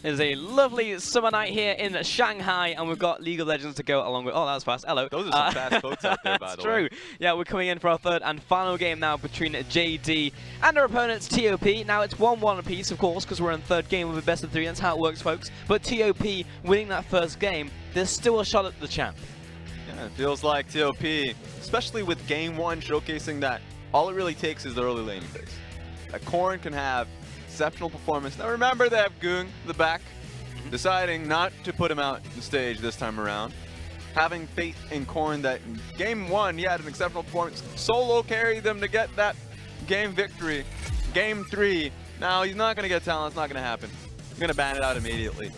It is a lovely summer night here in Shanghai, and we've got League of Legends to go along with. Oh, that was fast. Hello. Those are some fast boats out there, by the way. That's true. Yeah, we're coming in for our third and final game now between JD and our opponents, TOP. Now, it's 1-1 apiece, of course, because we're in the third game of a best of three. That's how it works, folks. But TOP winning that first game, there's still a shot at the champ. Yeah, it feels like TOP, especially with game one showcasing that all it really takes is the early laning phase. That Corrin can have exceptional performance. Now remember, they have Goong in the back, deciding not to put him out the stage this time around. Having faith in Corrin that in game one, he had an exceptional performance. Solo carried them to get that game victory. Game three, now he's not going to get talent. It's not going to happen. I'm going to ban it out immediately.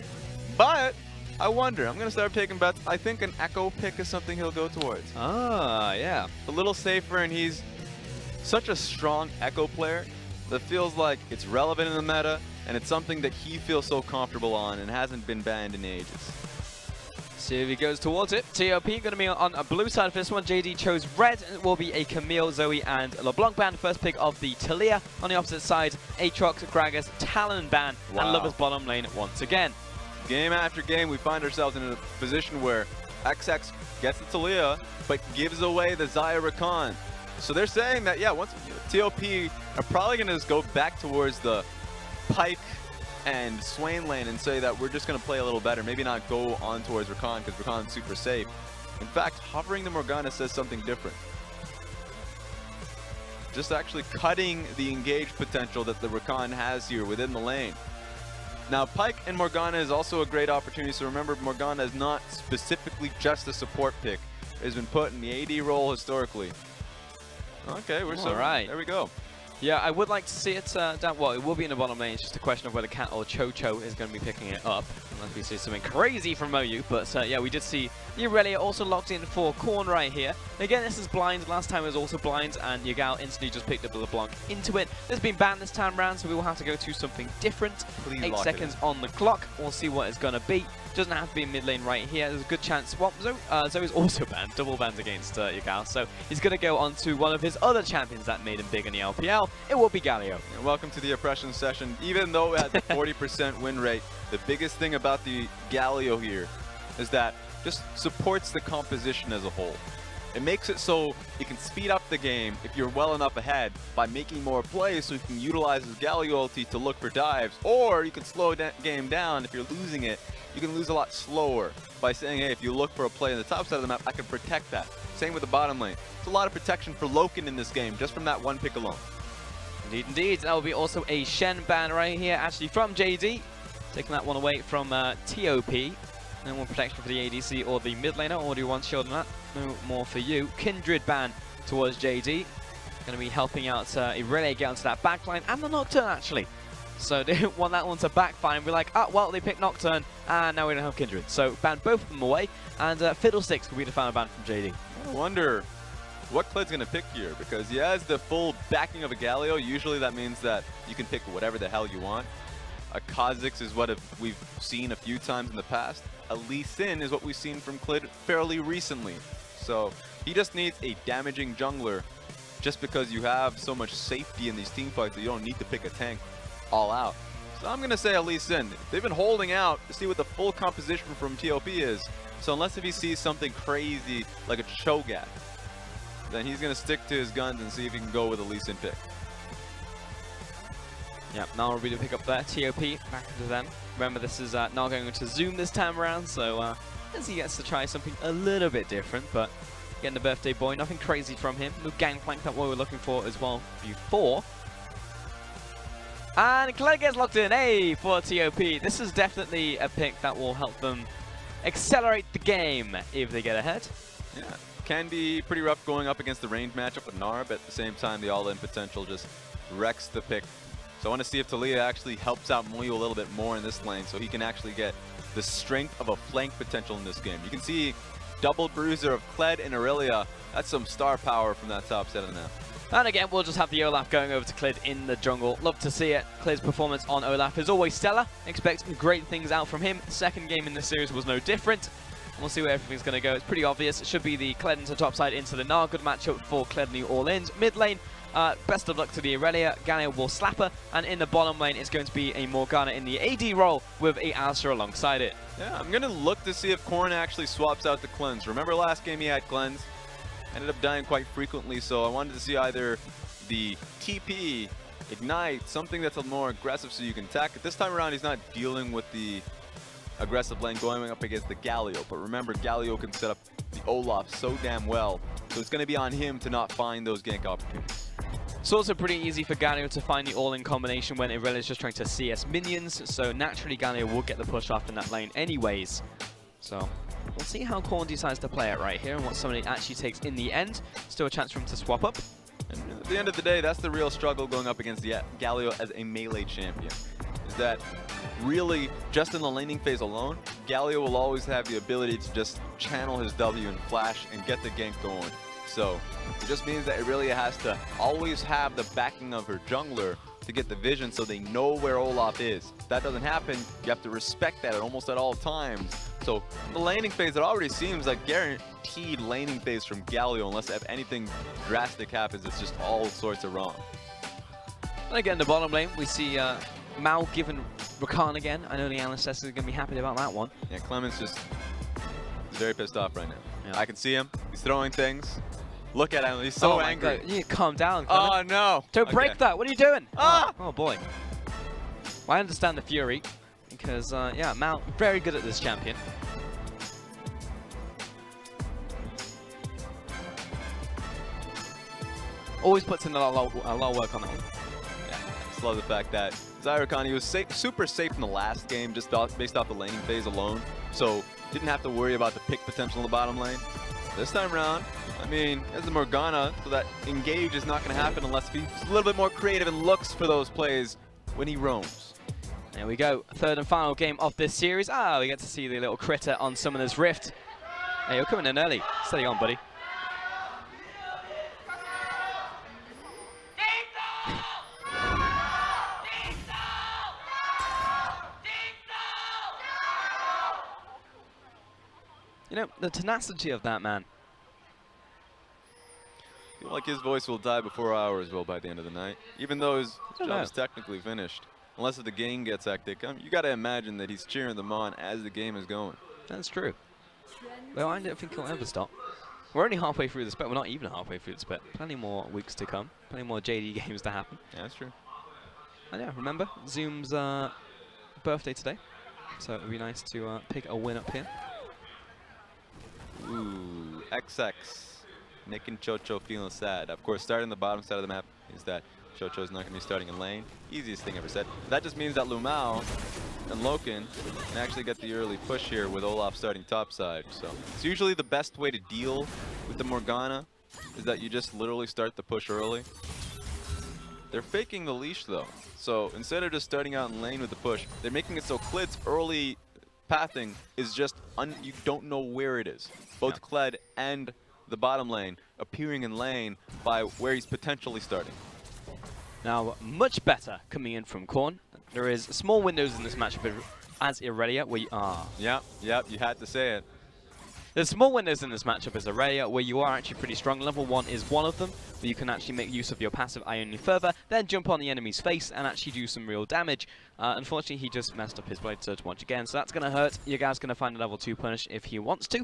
But I wonder, I'm going to start taking bets. I think an Echo pick is something he'll go towards. Ah, yeah. A little safer, and he's such a strong Echo player that feels like it's relevant in the meta, and it's something that he feels so comfortable on and hasn't been banned in ages. See if he goes towards it. TOP going to be on a blue side for this one. JD chose red, and it will be a Camille, Zoe, and LeBlanc ban. First pick of the Talia. On the opposite side, Aatrox, Gragas, Talon ban, and Lover's bottom lane once again. Game after game, we find ourselves in a position where XX gets the Talia, but gives away the Xayah Rakan. So they're saying that, yeah, once TOP are probably going to just go back towards the Pyke and Swain lane and say that we're just going to play a little better. Maybe not go on towards Rakan because Rakan's super safe. In fact, hovering the Morgana says something different. Just actually cutting the engage potential that the Rakan has here within the lane. Now, Pyke and Morgana is also a great opportunity. So remember, Morgana is not specifically just a support pick. It has been put in the AD role historically. Okay, we're so right. There we go. Yeah, I would like to see it down. Well, it will be in the bottom lane. It's just a question of whether Cat or Cho-Cho is going to be picking it up. Unless we see something crazy from Moyu. But yeah, we did see Irelia also locked in for Corn right here. Again, this is blind. Last time it was also blind, and Yagao instantly just picked up the LeBlanc into it. This has been banned this time around, so we will have to go to something different. Please 8 seconds on the clock. We'll see what it's going to be. Doesn't have to be in mid lane right here. There's a good chance. Well, Zoe's also banned. Double bans against Yagao. So he's going to go on to one of his other champions that made him big in the LPL. It will be Galio. And welcome to the oppression session. Even though it had the 40% win rate, the biggest thing about the Galio here is that just supports the composition as a whole. It makes it so you can speed up the game if you're well enough ahead by making more plays, so you can utilize his Galio ulti to look for dives, or you can slow that game down. If you're losing it, you can lose a lot slower by saying, hey, if you look for a play on the top side of the map, I can protect that. Same with the bottom lane. It's a lot of protection for Loken in this game, just from that one pick alone. Indeed, indeed. That will be also a Shen ban right here, actually from JD. Taking that one away from TOP. No more protection for the ADC or the mid laner, or do you want to show them that? No more for you. Kindred ban towards JD. Going to be helping out Irelia get onto that backline, and the Nocturne actually. So they didn't want that one to backfire and be like, oh, well, they picked Nocturne, and now we don't have Kindred. So ban both of them away, and Fiddlesticks will be the final ban from JD. I wonder what Cled's going to pick here, because he has the full backing of a Galio. Usually that means that you can pick whatever the hell you want. A Kha'Zix is what we've seen a few times in the past. A Lee Sin is what we've seen from Cled fairly recently. So he just needs a damaging jungler, just because you have so much safety in these team fights that you don't need to pick a tank all out. So I'm going to say a Lee Sin. They've been holding out to see what the full composition from TOP is. So unless if he sees something crazy like a Cho'Gath, then he's going to stick to his guns and see if he can go with a Lee Sin pick. Yeah, now we'll be to pick up that TOP back into them. Remember, this is not going to zoom this time around, so as he gets to try something a little bit different, but getting the birthday boy, nothing crazy from him. No gangplank, that what we were looking for as well before. And Clegg gets locked in, hey, for TOP. This is definitely a pick that will help them accelerate the game if they get ahead. Yeah, can be pretty rough going up against the range matchup with Nara, but at the same time, the all-in potential just wrecks the pick. So I want to see if Talia actually helps out Moyu a little bit more in this lane, so he can actually get the strength of a flank potential in this game. You can see double bruiser of Cled and Irelia. That's some star power from that top set of now. And again, we'll just have the Olaf going over to Clid in the jungle. Love to see it. Clid's performance on Olaf is always stellar. Expect great things out from him. Second game in this series was no different. We'll see where everything's going to go. It's pretty obvious. It should be the Kled into top side into the Gnar. Good matchup for Kled new all-ins. Mid lane, Best of luck to the Irelia. Galio will slap her, and in the bottom lane, it's going to be a Morgana in the AD role with a Alistair alongside it. Yeah, I'm going to look to see if Korn actually swaps out the Cleanse. Remember last game he had Cleanse? Ended up dying quite frequently, so I wanted to see either the TP, Ignite, something that's a more aggressive so you can attack it. This time around, he's not dealing with the aggressive lane going up against the Galio, but remember, Galio can set up the Olaf so damn well, so it's going to be on him to not find those gank opportunities. It's also pretty easy for Galio to find the all-in combination when Irelia is just trying to CS minions, so naturally Galio will get the push off in that lane anyways. So we'll see how Korn decides to play it right here and what somebody actually takes in the end. Still a chance for him to swap up. And at the end of the day, that's the real struggle going up against the Galio as a melee champion. Is that really, just in the laning phase alone, Galio will always have the ability to just channel his W and flash and get the gank going. So it just means that Irelia has to always have the backing of her jungler to get the vision so they know where Olaf is. If that doesn't happen, you have to respect that almost at all times. So the laning phase, it already seems like guaranteed laning phase from Galio, unless if anything drastic happens, it's just all sorts of wrong. And again, in the bottom lane, we see Mal given Rakan again. I know the analyst is going to be happy about that one. Yeah, Clement's just very pissed off right now. Yeah. I can see him. He's throwing things. Look at him. He's so angry. You need to calm down, Clement. Oh, no. Don't break that. What are you doing? Ah! Oh, boy. Well, I understand the fury because, yeah, Mal, very good at this champion. Always puts in a lot of work on that one. Yeah, I just love the fact that Zyrakan, he was super safe in the last game just based off the laning phase alone. So didn't have to worry about the pick potential in the bottom lane. This time around, I mean, as the Morgana, so that engage is not going to happen unless he's a little bit more creative and looks for those plays when he roams. There we go. Third and final game of this series. Ah, we get to see the little critter on Summoner's Rift. Hey, you're coming in early. Steady on, buddy. You know, the tenacity of that man. I feel like his voice will die before ours will by the end of the night, even though his job is technically finished. Unless if the game gets hectic, you got to imagine that he's cheering them on as the game is going. That's true. Well, I don't think he'll ever stop. We're only halfway through the split. We're not even halfway through the split. Plenty more weeks to come. Plenty more JD games to happen. Yeah, that's true. And yeah, remember, Zoom's birthday today. So it would be nice to pick a win up here. Ooh, XX. Nick and Chocho feeling sad. Of course, starting the bottom side of the map is that Chocho's not going to be starting in lane. Easiest thing ever said. That just means that Lumao and Loken can actually get the early push here with Olaf starting top side. So it's usually the best way to deal with the Morgana is that you just literally start the push early. They're faking the leash though. So instead of just starting out in lane with the push, they're making it so Klid's early pathing is just, you don't know where it is. Both Kled and the bottom lane appearing in lane by where he's potentially starting. Now, much better coming in from Korn. There is small windows in this matchup as Irelia, where you are. Yep, you had to say it. There's small windows in this matchup as Irelia, where you are actually pretty strong. Level 1 is one of them, where you can actually make use of your passive Eye Only Further, then jump on the enemy's face and actually do some real damage. Unfortunately, he just messed up his Blade Surge once again, so that's going to hurt. Your guy's going to find a level 2 punish if he wants to.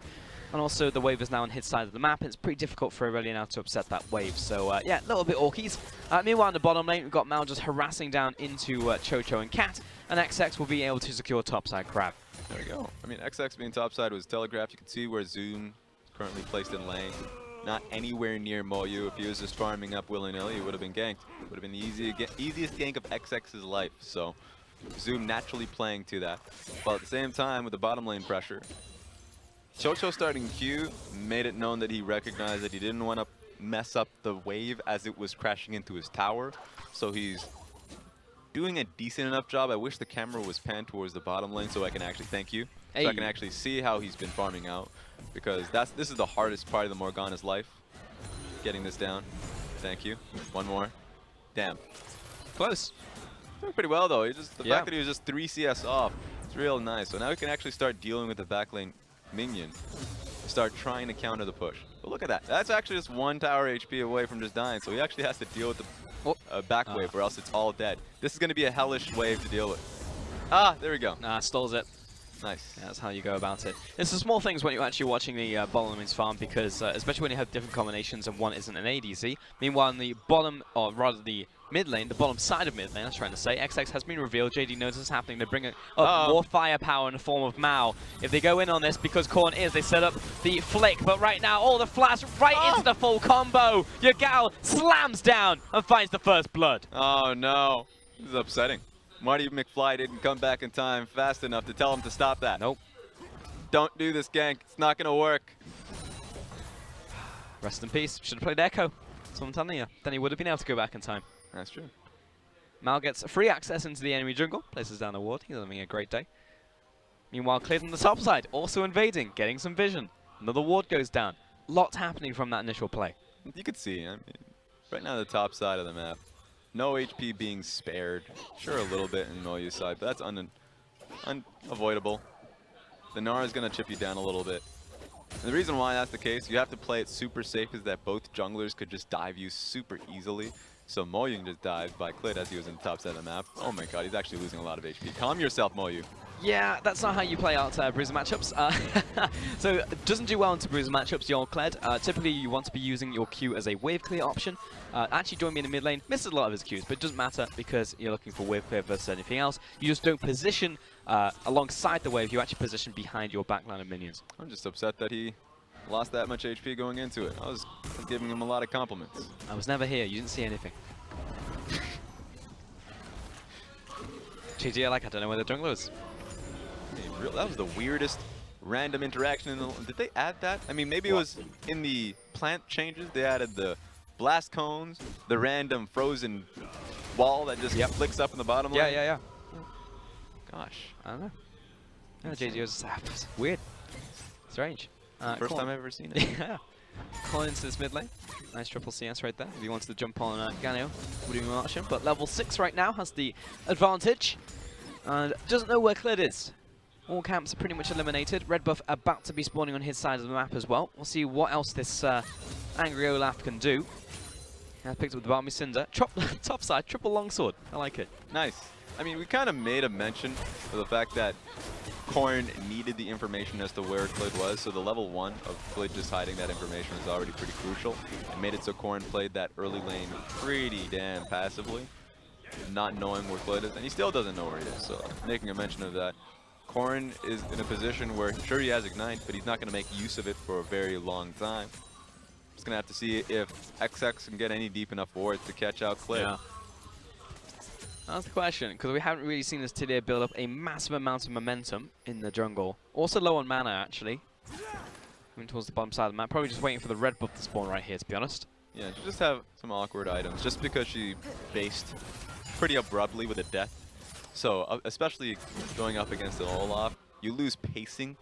And also, the wave is now on his side of the map. It's pretty difficult for Irelia now to upset that wave. So, yeah, a little bit orkies. Meanwhile, in the bottom lane, we've got Mal just harassing down into Chocho and Cat, and XX will be able to secure topside grab. There we go. I mean, XX being topside was telegraphed. You can see where Zoom is currently placed in lane. Not anywhere near Moyu. If he was just farming up willy-nilly, he would have been ganked. Would have been the easiest gank of XX's life. So, Zoom naturally playing to that. But at the same time, with the bottom lane pressure, Chocho starting Q made it known that he recognized that he didn't want to mess up the wave as it was crashing into his tower. So he's doing a decent enough job. I wish the camera was panned towards the bottom lane so I can actually thank you. So I can actually see how he's been farming out, because this is the hardest part of the Morgana's life. Getting this down. Thank you. One more. Damn. Close. Doing pretty well though. The fact that he was just 3 CS off, it's real nice. So now we can actually start dealing with the back lane minion. Start trying to counter the push. But look at that. That's actually just 1 tower HP away from just dying, so he actually has to deal with the back wave, or else it's all dead. This is going to be a hellish wave to deal with. Ah, there we go. Nah, stalls it. Nice. Yeah, that's how you go about it. It's the small things when you're actually watching the bottom lane's farm, because especially when you have different combinations and one isn't an ADC. Meanwhile, in the bottom, or rather the mid lane, the bottom side of mid lane, I was trying to say, XX has been revealed. JD knows what's happening. They bring up more firepower in the form of Mao. If they go in on this, because Korn is, they set up the flick, but right now, the flash right into the full combo. Yagao slams down and finds the first blood. Oh no, this is upsetting. Marty McFly didn't come back in time fast enough to tell him to stop that. Nope. Don't do this, gank. It's not going to work. Rest in peace. Should have played Echo. That's what I'm telling you. Then he would have been able to go back in time. That's true. Mal gets free access into the enemy jungle. Places down a ward. He's having a great day. Meanwhile, Cleared on the top side. Also invading. Getting some vision. Another ward goes down. Lots happening from that initial play. You could see, I mean, right now the top side of the map. No HP being spared. Sure, a little bit in Moyu's side, but that's unavoidable. The Nara is going to chip you down a little bit. And the reason why that's the case, you have to play it super safe, is that both junglers could just dive you super easily. So Moyu can just dive by Clit as he was in the top side of the map. Oh my god, he's actually losing a lot of HP. Calm yourself, Moyu. Yeah, that's not how you play out Bruiser matchups. So it doesn't do well into Bruiser matchups, your Kled. Typically, you want to be using your Q as a wave clear option. Actually, join me in the mid lane. Misses a lot of his Qs, but it doesn't matter because you're looking for wave clear versus anything else. You just don't position alongside the wave. You actually position behind your backline of minions. I'm just upset that he lost that much HP going into it. I was giving him a lot of compliments. I was never here. You didn't see anything. GG, I don't know where the jungler is. Hey, that was the weirdest random interaction in the... Did they add that? I mean, maybe it was in the plant changes. They added the blast cones, the random frozen wall that just flicks up in the bottom lane. Yeah. Gosh. I don't know. Yeah, JD was weird. Strange. First time I've ever seen it. Yeah. Calling into this mid lane. Nice triple CS right there. If he wants to jump on Ganeo, would even watch him. But level 6 right now has the advantage. And doesn't know where Kled is. All camps are pretty much eliminated. Red buff about to be spawning on his side of the map as well. We'll see what else this angry Olaf can do. Picked up the Barmy Cinder. Top side, triple longsword. I like it. Nice. I mean, we kind of made a mention of the fact that Korn needed the information as to where Klid was, so the level 1 of Klid just hiding that information is already pretty crucial. It made it so Korn played that early lane pretty damn passively, not knowing where Klid is, and he still doesn't know where he is, so making a mention of that. Korn is in a position where, sure, he has Ignite, but he's not going to make use of it for a very long time. Just going to have to see if XX can get any deep enough wards to catch out Klid. Yeah. That's the question, because we haven't really seen this today build up a massive amount of momentum in the jungle. Also low on mana, actually. Moving towards the bottom side of the map. Probably just waiting for the red buff to spawn right here, to be honest. Yeah, she just have some awkward items, just because she based pretty abruptly with a death. So, especially going up against an Olaf, you lose pacing.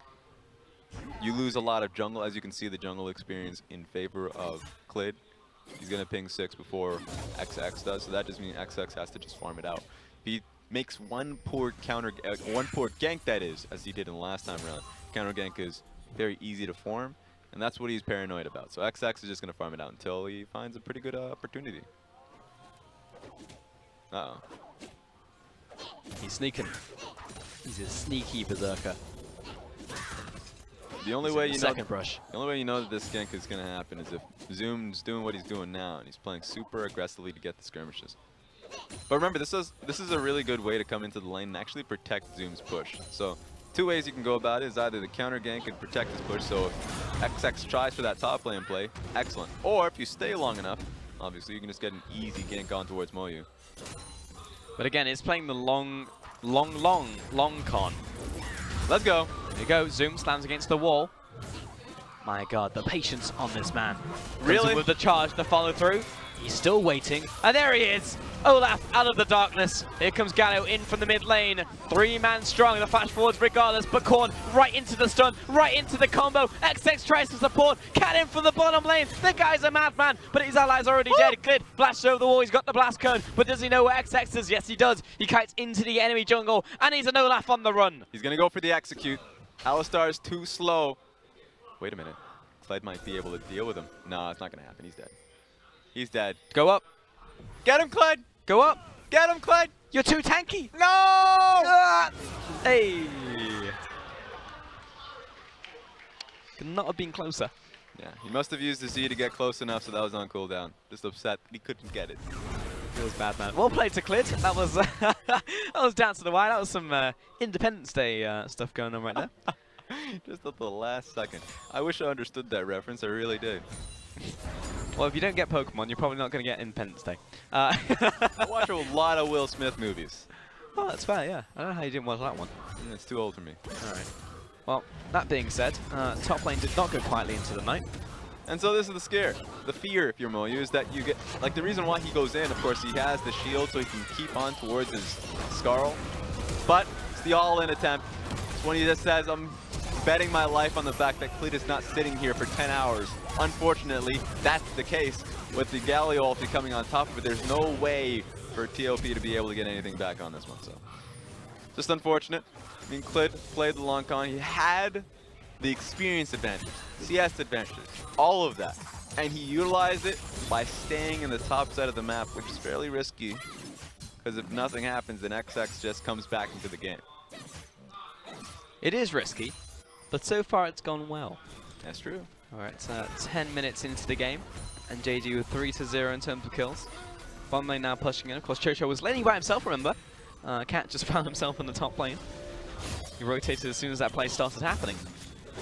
You lose a lot of jungle, as you can see the jungle experience in favor of Klid. He's going to ping 6 before XX does, so that just means XX has to just farm it out. If he makes one poor gank, that is, as he did in the last time around, counter gank is very easy to form, and that's what he's paranoid about. So XX is just going to farm it out until he finds a pretty good opportunity. Uh-oh. He's sneaking. He's a sneaky berserker. The only way you know that this gank is going to happen is if Zoom's doing what he's doing now, and he's playing super aggressively to get the skirmishes. But remember, this is a really good way to come into the lane and actually protect Zoom's push. So, 2 ways you can go about it is either the counter gank and protect his push, so if XX tries for that top lane play, excellent. Or if you stay long enough, obviously you can just get an easy gank on towards Moyu. But again, it's playing the long con. Let's go. There you go. Zoom slams against the wall. My god, the patience on this man. Really? With the charge, the follow through. He's still waiting. And there he is. Olaf out of the darkness. Here comes Gallo in from the mid lane. 3-man strong. The flash forwards regardless. But Korn right into the stun. Right into the combo. XX tries to support. Cat in from the bottom lane. The guy's a madman. But his ally's already dead. Klid flashed over the wall. He's got the blast cone. But does he know where XX is? Yes, he does. He kites into the enemy jungle. And he's an Olaf on the run. He's going to go for the execute. Alistar is too slow. Wait a minute. Kled might be able to deal with him. No, it's not going to happen. He's dead. He's dead. Go up. Get him, Kled! Go up. Get him, Kled! You're too tanky. No! Hey. Could not have been closer. Yeah, he must have used the Z to get close enough, so that was on cooldown. Just upset he couldn't get it. Feels bad, man. Well played to Klid. That was that was down to the wire. That was some Independence Day stuff going on right there. Just at the last second. I wish I understood that reference. I really did. Well, if you don't get Pokemon, you're probably not going to get Independence Day. I watch a lot of Will Smith movies. Oh, that's fair, yeah. I don't know how you didn't watch that one. It's too old for me. All right. Well, that being said, top lane did not go quietly into the night. And so this is the scare. The fear, if you're Moyu, is that you get... Like, the reason why he goes in, of course, he has the shield so he can keep on towards his Scarl. But it's the all-in attempt. It's when he just says, I'm betting my life on the fact that Klid is not sitting here for 10 hours. Unfortunately, that's the case. With the Galio ulti coming on top of it, there's no way for TOP to be able to get anything back on this one. So, just unfortunate. I mean, Klid played the long con. He had the experience advantage, CS advantage, all of that. And he utilized it by staying in the top side of the map, which is fairly risky. Because if nothing happens, then XX just comes back into the game. It is risky, but so far it's gone well. That's true. All right, 10 minutes into the game, and JD with 3-0 in terms of kills. Bottom lane now pushing in. Of course, Chocho was laning by himself, remember? Cat just found himself in the top lane. He rotated as soon as that play started happening.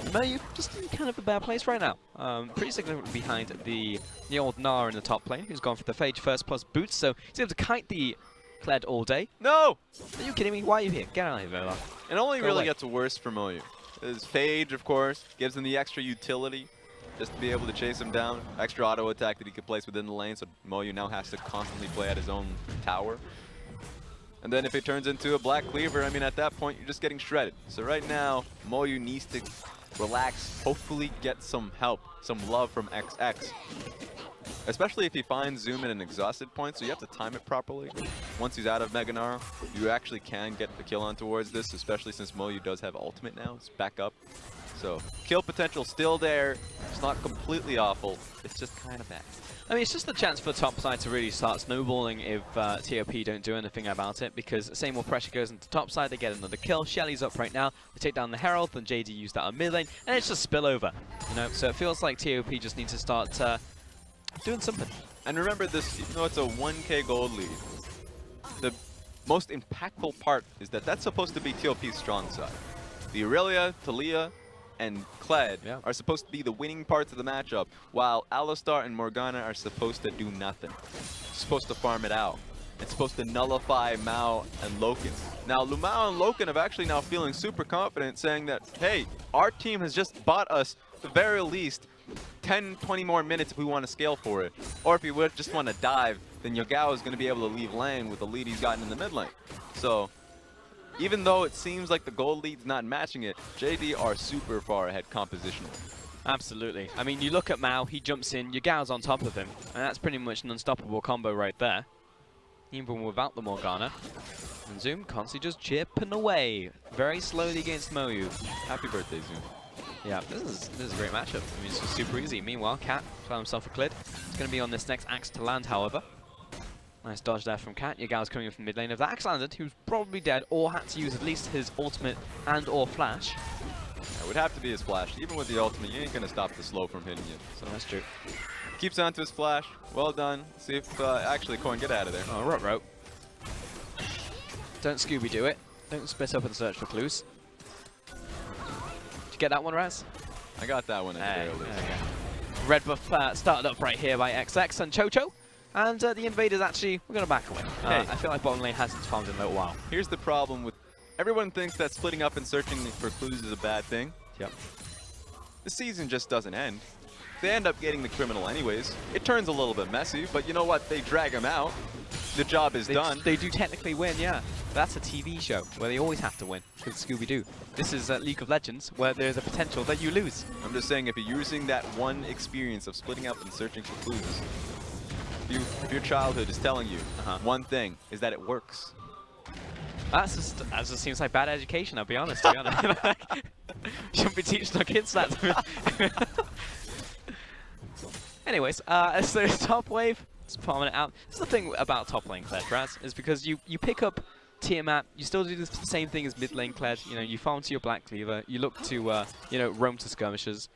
Moyu just in kind of a bad place right now. Pretty significantly behind the old Gnar in the top lane, who's gone for the Phage first plus boots, so he's able to kite the Kled all day. No! Are you kidding me? Why are you here? Get out of here, Vela. It only Go really away. gets worse for Moyu. His Phage, of course, gives him the extra utility just to be able to chase him down. Extra auto attack that he can place within the lane, so Moyu now has to constantly play at his own tower. And then if it turns into a Black Cleaver, I mean, at that point, you're just getting shredded. So right now, Moyu needs to relax, hopefully get some help, some love from XX. Especially if he finds Zoom at an exhausted point, so you have to time it properly. Once he's out of Mega Gnar, you actually can get the kill on towards this, especially since Moyu does have ultimate now. It's back up. So, kill potential still there. It's not completely awful. It's just kind of bad. I mean, it's just the chance for top side to really start snowballing if TOP don't do anything about it, because same more pressure goes into top side, they get another kill. Shelly's up right now, they take down the Herald, and JD used that on mid lane, and it's just spillover, you know? So it feels like TOP just needs to start doing something. And remember this, even though it's a 1k gold lead, the most impactful part is that that's supposed to be TOP's strong side. The Aurelia, Talia, and Kled are supposed to be the winning parts of the matchup, while Alistar and Morgana are supposed to do nothing. Supposed to farm it out. It's supposed to nullify Mao and Loken. Now, Lumao and Loken are actually now feeling super confident, saying that, hey, our team has just bought us, at the very least, 10, 20 more minutes if we want to scale for it. Or if you would just want to dive, then Yagao is going to be able to leave lane with the lead he's gotten in the mid lane. So, even though it seems like the gold lead's not matching it, JD are super far ahead compositionally. Absolutely. I mean, you look at Mao, he jumps in, Yagao's on top of him, and that's pretty much an unstoppable combo right there. Even without the Morgana. And Zoom constantly just chipping away, very slowly against Moyu. Happy birthday, Zoom. Yeah, this is a great matchup. I mean, it's just super easy. Meanwhile, Cat found himself a Klid. It's going to be on this next axe to land, however. Nice dodge there from Cat. Yagao's coming in from mid lane. If that axe landed, he was probably dead, or had to use at least his ultimate and or flash. It would have to be his flash. Even with the ultimate, you ain't going to stop the slow from hitting you. So that's true. Keeps on to his flash. Well done. See if actually Coin, get out of there. Oh, rope. Don't Scooby-Doo it. Don't split up and search for clues. Did you get that one, Raz? I got that one at the very least. Okay. Red buff started up right here by XX and Chocho. And the invaders actually, we're going to back away. Hey. I feel like bottom lane hasn't farmed in a little while. Here's the problem with... Everyone thinks that splitting up and searching for clues is a bad thing. Yep. The season just doesn't end. They end up getting the criminal anyways. It turns a little bit messy, but you know what? They drag him out. The job is done. They do technically win, yeah. That's a TV show where they always have to win because Scooby-Doo. This is League of Legends where there's a potential that you lose. I'm just saying, if you're using that one experience of splitting up and searching for clues, if your childhood is telling you one thing, is that it works. That just seems like bad education, I'll be honest. To be honest. Shouldn't be teaching our kids that. Anyways, so top wave, let's palm it out. That's the thing about top lane Kled, Raz, is because you pick up Tiamat, you still do the same thing as mid lane Kled. You know, you farm to your Black Cleaver, you look to, you know, roam to skirmishes.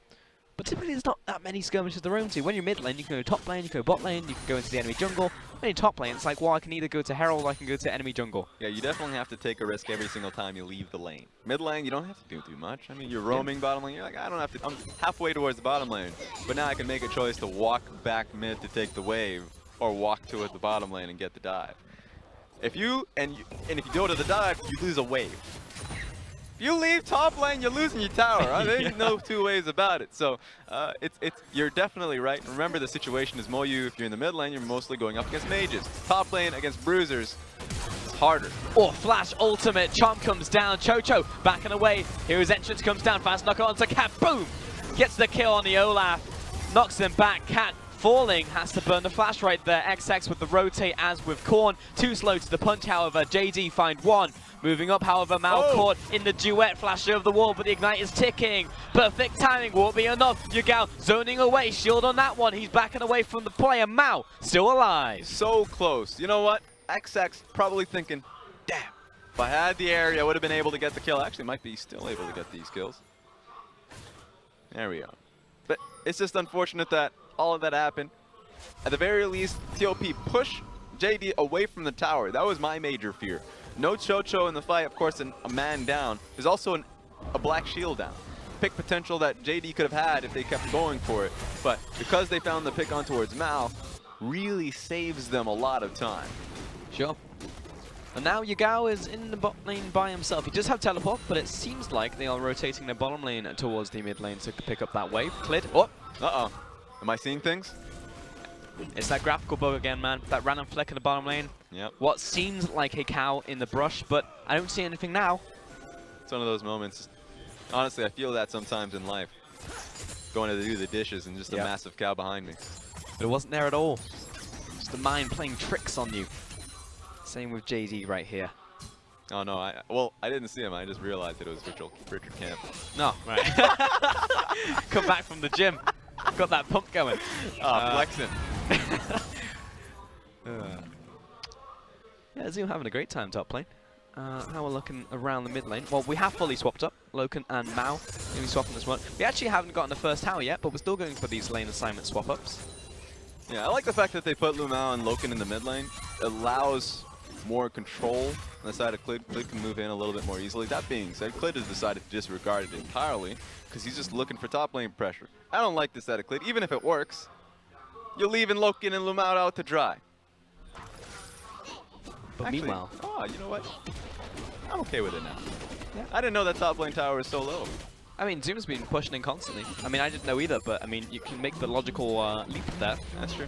But typically there's not that many skirmishes to roam to. When you're mid lane, you can go top lane, you can go bot lane, you can go into the enemy jungle. When you're top lane, it's like, well, I can either go to Herald or I can go to enemy jungle. Yeah, you definitely have to take a risk every single time you leave the lane. Mid lane, you don't have to do too much. I mean, you're roaming bottom lane, you're like, I don't have to, I'm halfway towards the bottom lane. But now I can make a choice to walk back mid to take the wave, or walk towards the bottom lane and get the dive. If you go to the dive, you lose a wave. If you leave top lane, you're losing your tower. Huh? There's no two ways about it. So you're definitely right. Remember, the situation is Moyu. If you're in the mid lane, you're mostly going up against mages. Top lane against bruisers, it's harder. Oh, flash ultimate. Chomp comes down. Chocho backing away. Hero's entrance comes down. Fast knock onto Cat. Boom! Gets the kill on the Olaf. Knocks him back. Cat falling, has to burn the flash right there. XX with the rotate as with Korn. Too slow to the punch, however. JD find one. Moving up, however, Mao caught in the duet, flash over the wall, but the ignite is ticking. Perfect timing, won't be enough. Yugao zoning away, shield on that one. He's backing away from the player. Mao still alive. So close. You know what? XX probably thinking, damn, if I had the area, I would have been able to get the kill. Actually, might be still able to get these kills. There we go. But it's just unfortunate that all of that happened. At the very least, TOP push JD away from the tower. That was my major fear. No Chocho in the fight, of course, a man down. There's also a black shield down. Pick potential that JD could have had if they kept going for it. But because they found the pick on towards Mao, really saves them a lot of time. Sure. And now Yugao is in the bot lane by himself. He does have teleport, but it seems like they are rotating their bottom lane towards the mid lane to pick up that wave. Klid. Oh! Uh-oh. Am I seeing things? It's that graphical bug again, man. That random fleck in the bottom lane. Yep. What seems like a cow in the brush, but I don't see anything now. It's one of those moments. Honestly, I feel that sometimes in life. Going to do the dishes and just a massive cow behind me. But it wasn't there at all. Just the mind playing tricks on you. Same with JD right here. Oh no, I didn't see him. I just realized that it was Richard Camp. No, right. Come back from the gym. Got that pump going. Flexing. Yeah, Zoom having a great time top lane. How we're looking around the mid lane. Well, we have fully swapped up. Loken and Mao. Maybe swapping this one. We actually haven't gotten the first tower yet, but we're still going for these lane assignment swap ups. Yeah, I like the fact that they put Lumao and Loken in the mid lane. It allows more control on the side of Klid. Klid can move in a little bit more easily. That being said, Klid has decided to disregard it entirely because he's just looking for top lane pressure. I don't like this out of Klid. Even if it works, you're leaving Loken and Lumao out to dry. But actually, meanwhile... Oh, you know what? I'm okay with it now. Yeah. I didn't know that top lane tower is so low. I mean, Zoom's been pushing in constantly. I mean, I didn't know either, but I mean, you can make the logical leap there. That's true.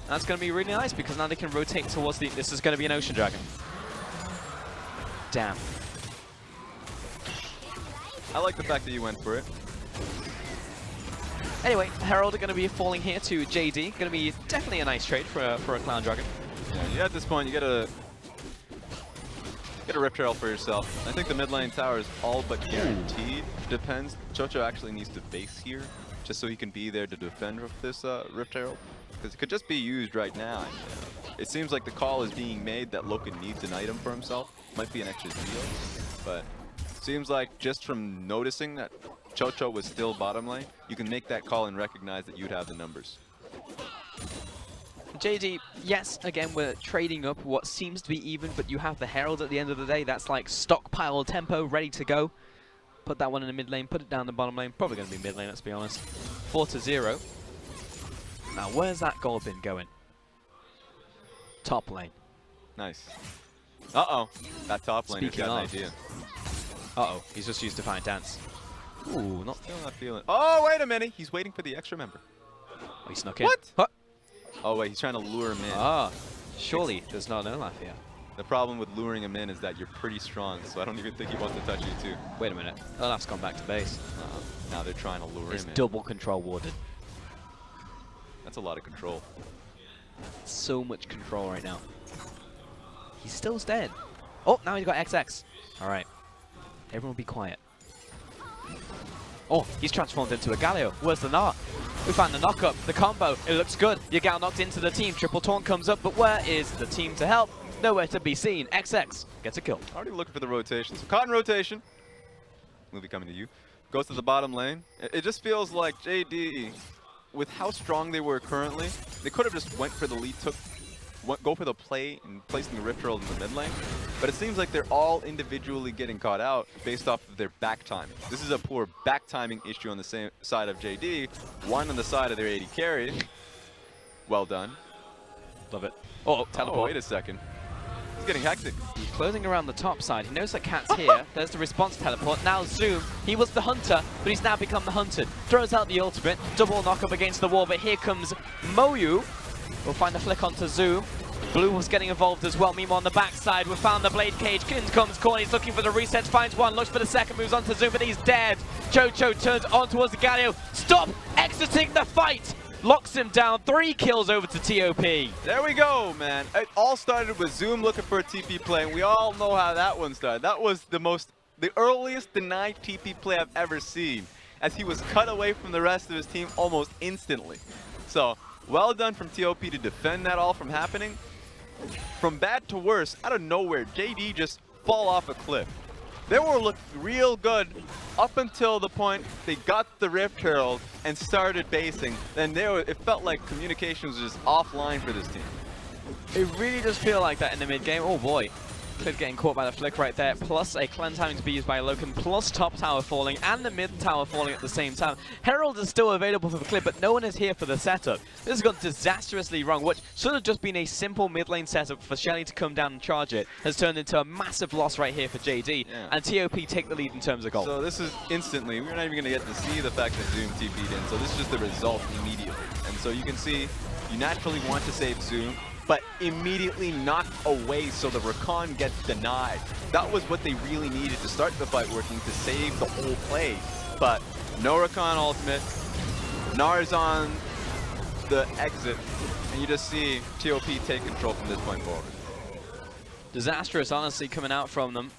That's going to be really nice because now they can rotate towards the... This is going to be an Ocean Dragon. Damn. I like the fact that you went for it. Anyway, Herald are going to be falling here to JD. Going to be definitely a nice trade for a Clown Dragon. Yeah, at this point, you get a Rift Herald for yourself. I think the mid lane tower is all but guaranteed. Depends. Chocho actually needs to base here just so he can be there to defend with this Rift Herald. Because it could just be used right now. And, it seems like the call is being made that Loken needs an item for himself. Might be an extra deal, but seems like just from noticing that Chocho was still bottom lane, you can make that call and recognize that you'd have the numbers. JD, yes, again, we're trading up what seems to be even, but you have the Herald at the end of the day. That's like stockpile tempo, ready to go. Put that one in the mid lane, put it down the bottom lane. Probably going to be mid lane, let's be honest. 4-0. Now, where's that gold bin going? Top lane. Nice. Uh-oh. That top lane has Speaking got an of. idea. Uh-oh, he's just used Defiant Dance. Ooh, Still not feeling. Oh, wait a minute. He's waiting for the extra member. Oh, he snuck in. What? Huh? Oh, wait. He's trying to lure him in. Ah, surely there's not an Olaf here. The problem with luring him in is that you're pretty strong, so I don't even think he wants to touch you, too. Wait a minute. Olaf's gone back to base. Now they're trying to lure It's him in. double control warded. That's a lot of control. So much control right now. He's still dead. Oh, now he's got XX. All right. Everyone be quiet. Oh, he's transformed into a Galio. Worse than that. We found the knock-up, the combo. It looks good. Yagao knocked into the team. Triple taunt comes up, but where is the team to help? Nowhere to be seen. XX gets a kill. Already looking for the rotation. So caught in rotation. Movie coming to you. Goes to the bottom lane. It just feels like JD, with how strong they were currently, they could have just went for the lead, go for the play and placing the Rift Herald in the mid lane. But it seems like they're all individually getting caught out based off of their back timing. This is a poor back timing issue on the same side of JD, one on the side of their AD carry. Well done. Love it. Oh, teleport. Oh, wait a second. It's getting hectic. Closing around the top side. He knows that Cat's here. There's the response teleport. Now Zoom. He was the hunter, but he's now become the hunted. Throws out the ultimate. Double knock up against the wall, but here comes Moyu. We'll find the flick onto Zoom. Blue was getting involved as well. Meanwhile, on the backside, we found the Blade Cage. Kins comes corner. He's looking for the reset. Finds one. Looks for the second. Moves on to Zoom, but he's dead. Chocho turns on towards the Galio. Stop exiting the fight. Locks him down. 3 kills over to TOP. There we go, man. It all started with Zoom looking for a TP play, and we all know how that one started. That was the earliest denied TP play I've ever seen, as he was cut away from the rest of his team almost instantly. So, well done from TOP to defend that all from happening. From bad to worse, out of nowhere, JD just fall off a cliff. They were looking real good up until the point they got the Rift Herald and started basing. Then it felt like communication was just offline for this team. It really does feel like that in the mid game. Oh boy. Clid getting caught by the flick right there, plus a cleanse having to be used by Loken, plus top tower falling and the mid tower falling at the same time. Herald is still available for the Clid, but no one is here for the setup. This has gone disastrously wrong. What should have just been a simple mid lane setup for Shelly to come down and charge it has turned into a massive loss right here for JD, and TOP take the lead in terms of goal. So this is instantly, we're not even going to get to see the fact that Zoom TP'd in, so this is just the result immediately. And so you can see, you naturally want to save Zoom, but immediately knocked away so the Rakan gets denied. That was what they really needed to start the fight working, to save the whole play. But no Rakan ultimate, Nar's on the exit, and you just see TOP take control from this point forward. Disastrous, honestly, coming out from them.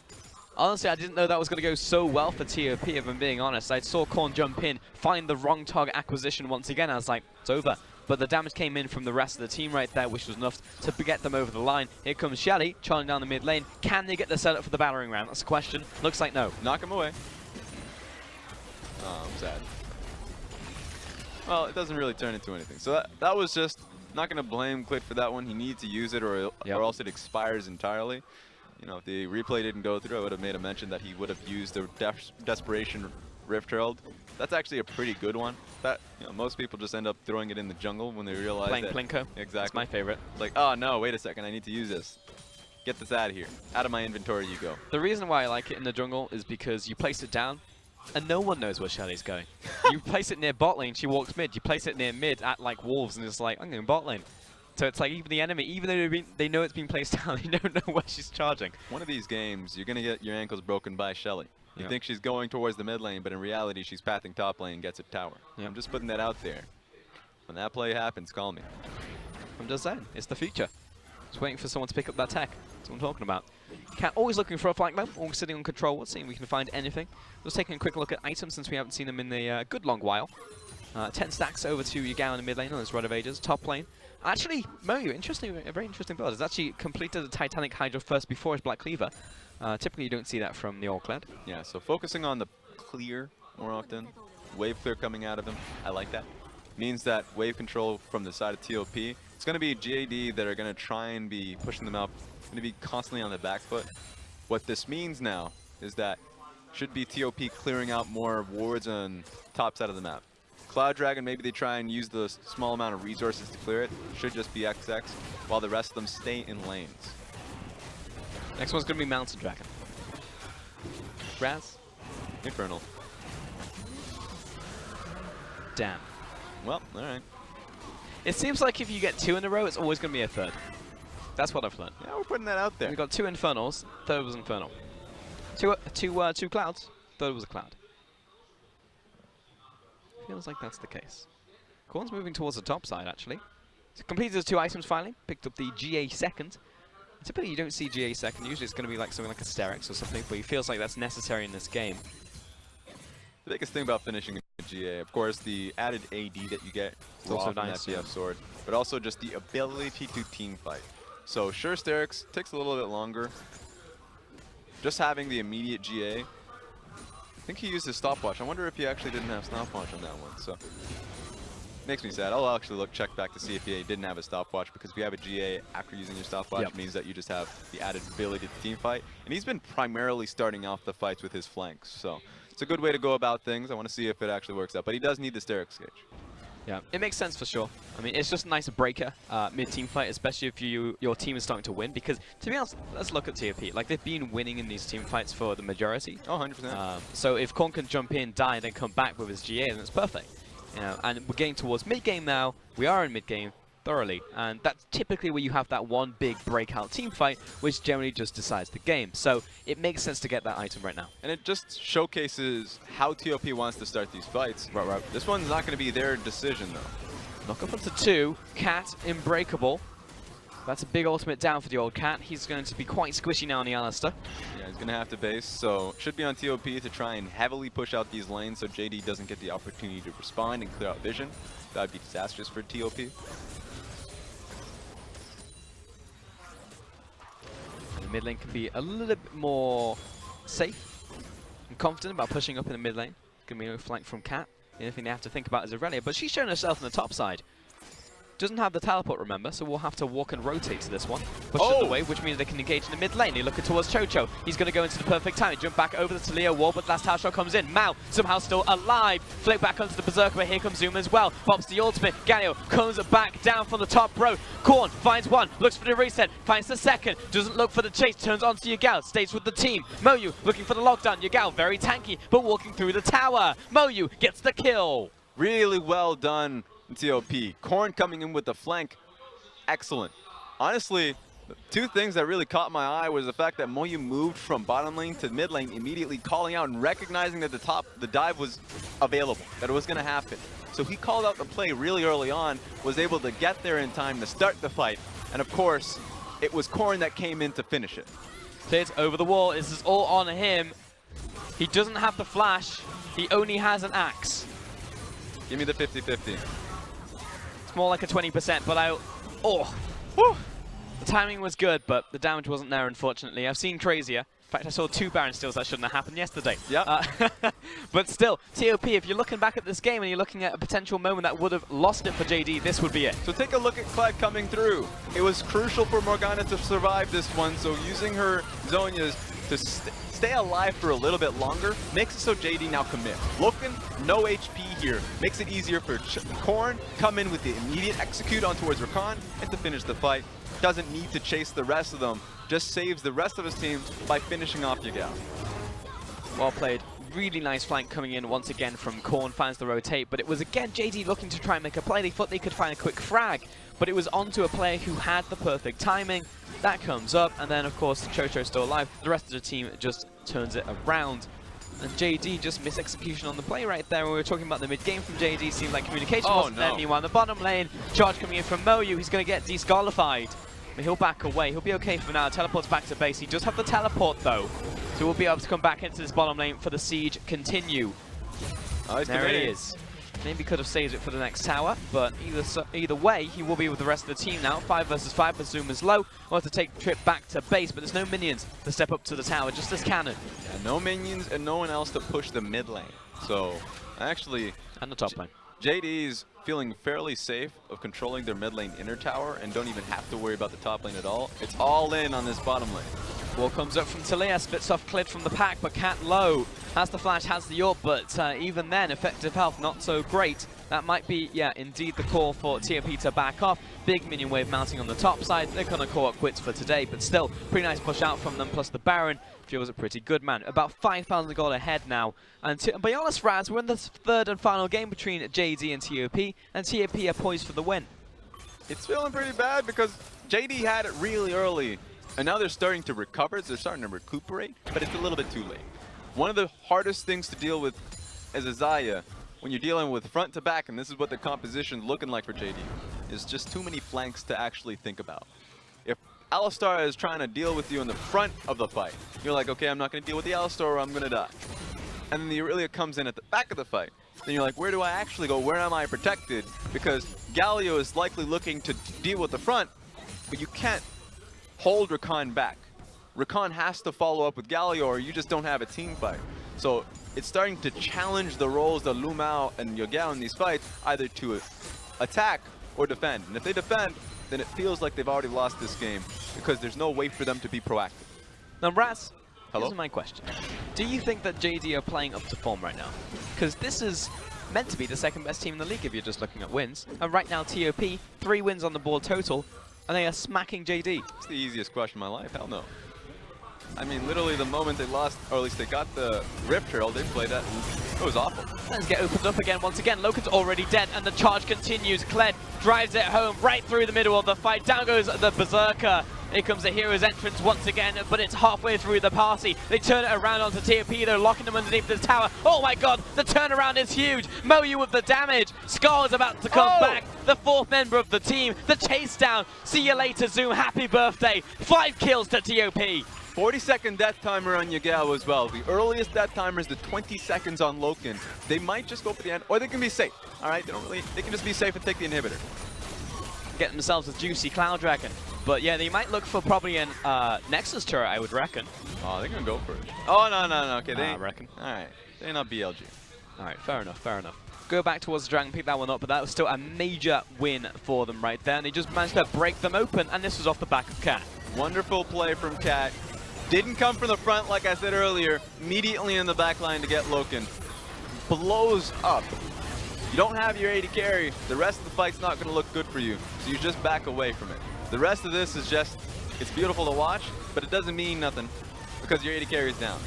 Honestly, I didn't know that was going to go so well for TOP, if I'm being honest. I saw Korn jump in, find the wrong target acquisition once again. I was like, it's over. But the damage came in from the rest of the team right there, which was enough to get them over the line. Here comes Shelly, charging down the mid lane. Can they get the setup for the battering ram? That's the question. Looks like no. Knock him away. Oh, I'm sad. Well, it doesn't really turn into anything. So that was just, not going to blame Clid for that one. He needs to use it or else it expires entirely. You know, if the replay didn't go through, I would have made a mention that he would have used the Desperation Rift Herald. That's actually a pretty good one. That, you know, most people just end up throwing it in the jungle when they realize playing that. Plinko. Exactly. That's my favorite. It's like, oh no, wait a second, I need to use this. Get this out of here. Out of my inventory you go. The reason why I like it in the jungle is because you place it down and no one knows where Shelly's going. You place it near bot lane, she walks mid. You place it near mid at like wolves and it's like, I'm going bot lane. So it's like even the enemy, even though they know it's been placed down, they don't know where she's charging. One of these games, you're going to get your ankles broken by Shelly. You think she's going towards the mid lane, but in reality, she's pathing top lane and gets a tower. I'm just putting that out there. When that play happens, call me. I'm just saying, it's the future. Just waiting for someone to pick up that tech. That's what I'm talking about. Cat always looking for a fight though, always sitting on control, seeing if we can find anything. Just taking a quick look at items since we haven't seen them in a good long while. 10 stacks over to Yagao in the mid lane on this Rod of Ages. Top lane. Actually, Moyu, a very interesting build. Has actually completed the Titanic Hydra first before his Black Cleaver. Typically, you don't see that from the All-Clad. Yeah, so focusing on the clear more often, wave clear coming out of him, I like that. Means that wave control from the side of TOP, it's going to be JD that are going to try and be pushing them up, going to be constantly on the back foot. What this means now is that should be TOP clearing out more wards on top side of the map. Cloud Dragon, maybe they try and use the small amount of resources to clear it. Should just be XX, while the rest of them stay in lanes. Next one's going to be Mountain Dragon. Raz? Infernal. Damn. Well, alright. It seems like if you get 2 in a row, it's always going to be a third. That's what I've learned. Yeah, we're putting that out there. We got 2 Infernals, third was Infernal. Two Clouds, third was a Cloud. Feels like that's the case. Korn's moving towards the top side, actually. So completed his 2 items finally. Picked up the GA second. Typically, you don't see GA second. Usually, it's going to be like something like a Sterex or something, but he feels like that's necessary in this game. The biggest thing about finishing a GA. Of course, the added AD that you get It's also from nice, that BF sword, but also just the ability to team fight. So sure, Sterix takes a little bit longer. Just having the immediate GA. I think he used his stopwatch. I wonder if he actually didn't have stopwatch on that one. So makes me sad. I'll actually check back to see if he didn't have a stopwatch, because if you have a GA after using your stopwatch, it means that you just have the added ability to team fight. And he's been primarily starting off the fights with his flanks. So it's a good way to go about things. I want to see if it actually works out. But he does need the Sterix gauge. Yeah, it makes sense for sure. I mean, it's just a nice breaker mid-team fight, especially if your team is starting to win. Because, to be honest, let's look at TOP. Like, they've been winning in these team fights for the majority. Oh, 100%. So if Korn can jump in, die, and then come back with his GA, then it's perfect. You know, and we're getting towards mid-game now. We are in mid-game thoroughly, and that's typically where you have that one big breakout team fight, which generally just decides the game. So it makes sense to get that item right now. And it just showcases how TOP wants to start these fights. Right. This one's not going to be their decision, though. Knock up onto 2. Cat, unbreakable. That's a big ultimate down for the old Cat. He's going to be quite squishy now on the Alistair. Yeah, he's going to have to base, so should be on TOP to try and heavily push out these lanes so JD doesn't get the opportunity to respond and clear out vision. That would be disastrous for TOP. And the mid lane can be a little bit more safe and confident about pushing up in the mid lane. Going to be no flank from Cat. The only thing they have to think about is Aurelia, but she's shown herself on the top side. Doesn't have the teleport, remember, so we'll have to walk and rotate to this one. Push it away, which means they can engage in the mid lane. They're looking towards Chocho. He's going to go into the perfect time. Jump back over the Taliyah wall, but last house shot comes in. Mao somehow still alive. Flick back onto the Berserker, but here comes Zoom as well. Pops the ultimate. Galio comes back down from the top row. Korn finds one, looks for the reset, finds the second, doesn't look for the chase, turns onto Yagao, stays with the team. Moyu looking for the lockdown. Yagao very tanky, but walking through the tower. Moyu gets the kill. Really well done, TOP. Korn coming in with the flank. Excellent. Honestly, two things that really caught my eye was the fact that Moyu moved from bottom lane to mid lane, immediately calling out and recognizing that the dive was available, that it was going to happen. So he called out the play really early on, was able to get there in time to start the fight. And of course, it was Korn that came in to finish it. Cleared over the wall. This is all on him. He doesn't have the flash. He only has an axe. Give me the 50-50. It's more like a 20%, but whew. The timing was good, but the damage wasn't there, unfortunately. I've seen crazier. In fact, I saw 2 Baron steals that shouldn't have happened yesterday. Yeah. But still, TOP, if you're looking back at this game and you're llooking at a potential moment that would have lost it for JD, this would be it. So take a look at Clyde coming through. It was crucial for Morgana to survive this one, so using her Zhonya's to stay alive for a little bit longer makes it so JD now commit. Looking, no HP here. Makes it easier for Korn, come in with the immediate execute on towards Rakan, and to finish the fight. Doesn't need to chase the rest of them, just saves the rest of his team by finishing off Yagao. Well played. Really nice flank coming in once again from Korn, finds the rotate, but it was again JD looking to try and make a play. They thought they could find a quick frag, but it was onto a player who had the perfect timing. That comes up, and then of course Chocho's still alive. The rest of the team just turns it around. And JD just missed execution on the play right there. When we were talking about the mid-game from JD, seemed like communication wasn't there. Meanwhile, in the bottom lane, charge coming in from Moyu. He's going to get disqualified. But he'll back away. He'll be okay for now. Teleports back to base. He does have the teleport, though. So we'll be able to come back into this bottom lane for the siege continue. There he is. Maybe could have saved it for the next tower, but either way, he will be with the rest of the team now. 5 versus 5, but Zoom is low. We'll have to take the trip back to base, but there's no minions to step up to the tower, just this cannon. Yeah, no minions and no one else to push the mid lane. So, actually... And the top lane. JD's feeling fairly safe of controlling their mid lane inner tower and don't even have to worry about the top lane at all. It's all in on this bottom lane. Wall comes up from Taliyah, splits off Clid from the pack, but Cat low. Has the flash, has the ult, but even then, effective health not so great. That might be, yeah, indeed the call for TOP to back off. Big minion wave mounting on the top side. They're going to call it quits for today, but still, pretty nice push out from them, plus the Baron feels a pretty good, man. About 5,000 gold ahead now. And to be honest, Raz, we're in the 3rd and final game between JD and TOP, and TOP are poised for the win. It's feeling pretty bad because JD had it really early. And now they're starting to recover, they're starting to recuperate, but it's a little bit too late. One of the hardest things to deal with as a Xayah, when you're dealing with front to back, and this is what the composition's looking like for JD, is just too many flanks to actually think about. If Alistar is trying to deal with you in the front of the fight, you're like, okay, I'm not going to deal with the Alistar or I'm going to die. And then the Aurelia comes in at the back of the fight. then you're like, where do I actually go? Where am I protected? Because Galio is likely looking to deal with the front, but you can't hold Rakan back. Rakan has to follow up with Galio or you just don't have a team fight. So it's starting to challenge the roles of Lumao and Yogao in these fights, either to attack or defend. And if they defend, then it feels like they've already lost this game because there's no way for them to be proactive. Now, Raz, hello? here's my question. Do you think that JD are playing up to form right now? Because this is meant to be the second best team in the league if you're just looking at wins. And right now, TOP, 3 wins on the board total, and they are smacking JD. It's the easiest question of my life. Hell no. I mean, literally the moment they lost, or at least they got the Rift Turtle, they played that. It was awful. Let's get opened up again once again. Loken's already dead, and the charge continues. Kled drives it home right through the middle of the fight. Down goes the Berserker. Here comes the hero's entrance once again, but it's halfway through the party. They turn it around onto TOP. They're locking them underneath this tower. Oh my god, the turnaround is huge. Moyu with the damage. Scar is about to come back. The 4th member of the team. The chase down. See you later, Zoom. Happy birthday. 5 kills to TOP. 40-second death timer on Yagao as well. The earliest death timer is the 20 seconds on Loken. They might just go for the end, or they can be safe. All right, they can just be safe and take the inhibitor. Get themselves a juicy Cloud Dragon. But yeah, they might look for probably an Nexus turret, I would reckon. Oh, they're gonna go for it. Oh, no. Okay, I reckon. All right, they're not BLG. All right, fair enough. Go back towards the Dragon, pick that one up, but that was still a major win for them right there. And they just managed to break them open, and this was off the back of Cat. Wonderful play from Cat. Didn't come from the front, like I said earlier. Immediately in the back line to get Loken. Blows up. You don't have your AD carry. The rest of the fight's not going to look good for you. So you just back away from it. The rest of this is just, it's beautiful to watch, but it doesn't mean nothing because your AD carry is down.